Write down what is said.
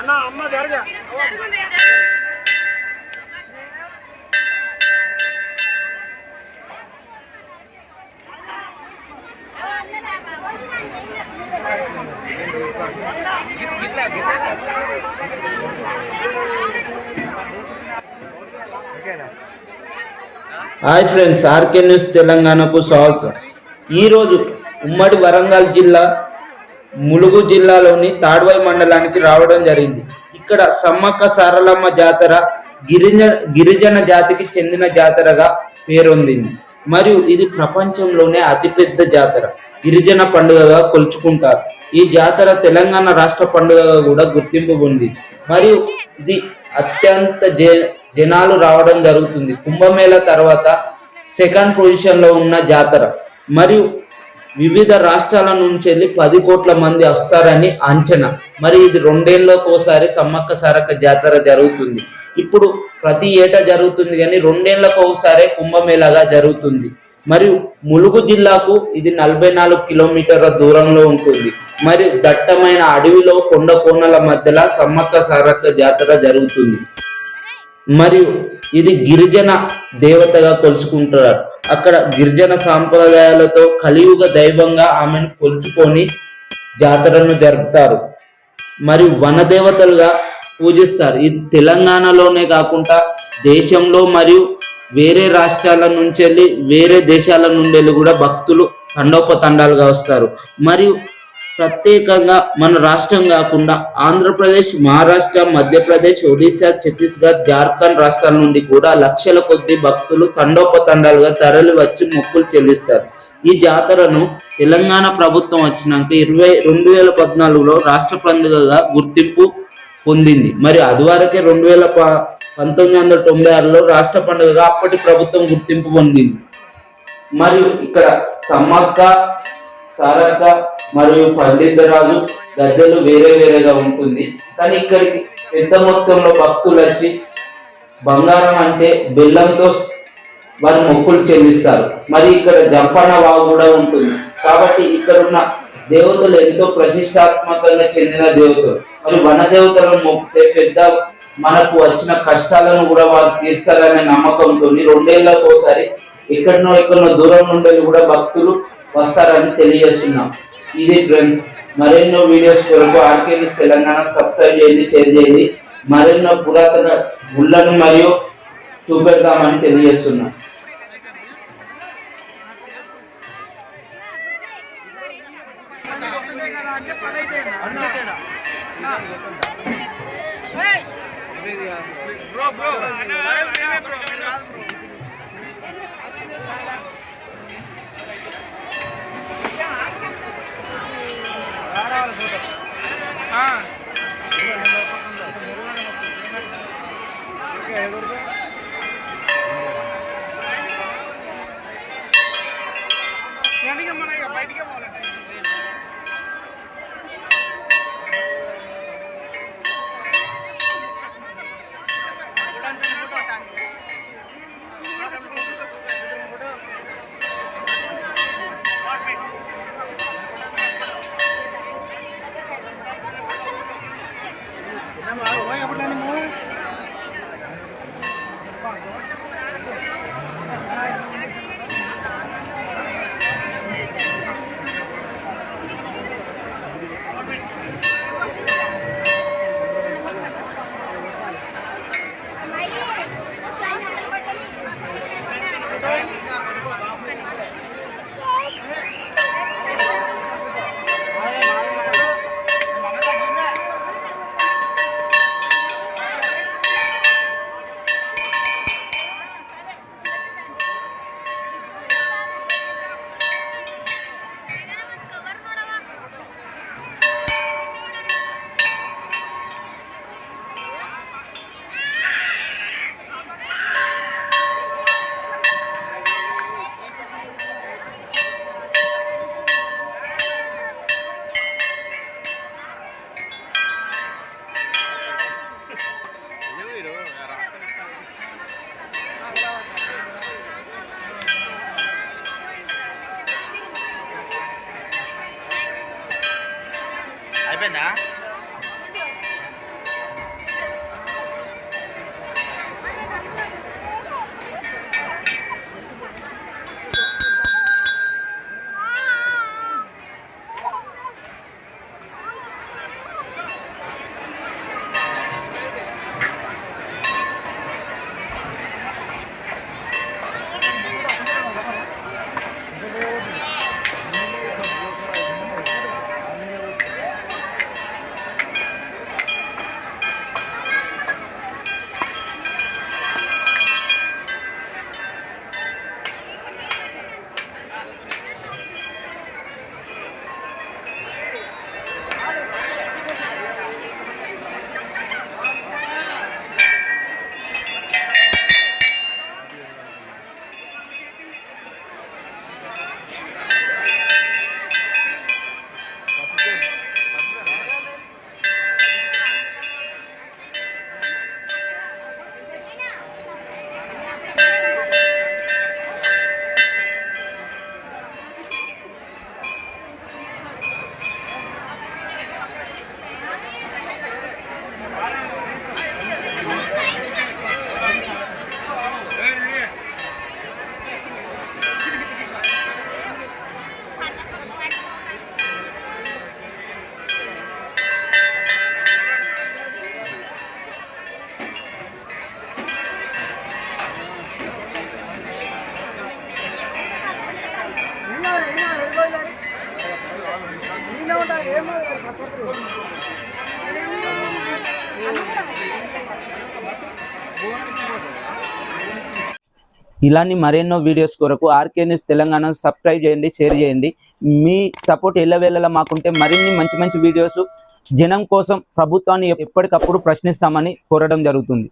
అన్న అమ్మ జరగా hi friends, RK news తెలంగాణకు స్వాగతం. ఈరోజు ఉమ్మడి వరంగల్ జిల్లా ములుగు జిల్లాలోని తాడ్వాయి మండలానికి రావడం జరిగింది. ఇక్కడ సమ్మక్క సారలమ్మ జాతర గిరిజన జాతికి చెందిన జాతరగా పేరొందింది. మరియు ఇది ప్రపంచంలోనే అతిపెద్ద జాతర, గిరిజన పండుగగా కొలుచుకుంటారు. ఈ జాతర తెలంగాణ రాష్ట్ర పండుగగా కూడా గుర్తింపు పొందింది. మరియు ఇది అత్యంత జనాలు రావడం జరుగుతుంది. కుంభమేళా తర్వాత సెకండ్ పొజిషన్ లో ఉన్న జాతర. మరియు వివిధ రాష్ట్రాల నుంచి వెళ్ళి 10 కోట్ల మంది వస్తారని అంచనా. మరి ఇది 2 ఏళ్ళకి ఒకసారి సమ్మక్క సారక్క జాతర జరుగుతుంది. ఇప్పుడు ప్రతి ఏటా జరుగుతుంది, కానీ 2 ఏళ్ళకి ఒకసారి కుంభమేళాగా జరుగుతుంది. మరియు ములుగు జిల్లాకు ఇది 44 కిలోమీటర్ల దూరంలో ఉంటుంది. మరియు దట్టమైన అడవిలో కొండ కోనల మధ్యలో సమ్మక్క సారక్క జాతర జరుగుతుంది. మరియు ఇది గిరిజన దేవతగా కొలుచుకుంటారు. అక్కడ గిరిజన సాంప్రదాయాలతో కలియుగ దైవంగా ఆమెను కొలుచుకొని జాతరను జరుపుతారు. మరియు వనదేవతలుగా పూజిస్తారు. ఇది తెలంగాణలోనే కాకుండా దేశంలో మరియు వేరే రాష్ట్రాల నుంచి వెళ్ళి వేరే దేశాల నుండి వెళ్ళి కూడా భక్తులు తండోపతండాలుగా వస్తారు. మరియు ప్రత్యేకంగా మన రాష్ట్రం కాకుండా ఆంధ్రప్రదేశ్, మహారాష్ట్ర, మధ్యప్రదేశ్, ఒడిశా, ఛత్తీస్గఢ్, జార్ఖండ్ రాష్ట్రాల నుండి కూడా లక్షల కొద్ది భక్తులు తండోపతండాలుగా తరలి వచ్చి మొక్కులు చెల్లిస్తారు. ఈ జాతరను తెలంగాణ ప్రభుత్వం వచ్చినాక 2014లో రాష్ట్ర పండుగగా గుర్తింపు పొందింది. మరి అది వరకే 1996లో రాష్ట్ర పండుగగా అప్పటి ప్రభుత్వం గుర్తింపు పొందింది. మరియు ఇక్కడ సమ్మక్క సారక్క మరియు పండితరాజు గద్దెలు వేరే వేరేగా ఉంటుంది. కానీ ఇక్కడికి పెద్ద మొత్తంలో భక్తులు వచ్చి బంగారం అంటే బెల్లంతో వారి మొక్కులు చెల్లిస్తారు. మరి ఇక్కడ జంపన్న వాగు కూడా ఉంటుంది. కాబట్టి ఇక్కడ ఉన్న దేవతలు ఎంతో ప్రతిష్టాత్మకంగా చెందిన దేవతలు. మరి వన దేవతలను మొక్కితే పెద్ద మనకు వచ్చిన కష్టాలను కూడా వారు తీస్తారనే నమ్మకంతో 2 ఏళ్ళకి ఒకసారి ఎక్కడనో దూరం నుండి కూడా భక్తులు వస్తారని తెలియజేస్తున్నాం. ఇది ఫ్రెండ్స్, మరెన్నో వీడియోస్ కొరకు ఆర్కే న్యూస్ తెలంగాణ సబ్స్క్రైబ్ చేయండి, షేర్ చేయండి. మరెన్నో పురాతన గుళ్ళను మరియు చూపెడతామని తెలియజేస్తున్నాం. అయిపోయిందా? ఇలాంటి మరెన్నో వీడియోస్ కొరకు ఆర్కే న్యూస్ తెలంగాణ సబ్స్క్రైబ్ చేయండి, షేర్ చేయండి. మీ సపోర్ట్ ఎల్లవేళలా మాకుంటే మరిన్ని మంచి మంచి వీడియోస్ జనం కోసం ప్రభుత్వాన్ని ఎప్పటికప్పుడు ప్రశ్నిస్తామని కోరడం జరుగుతుంది.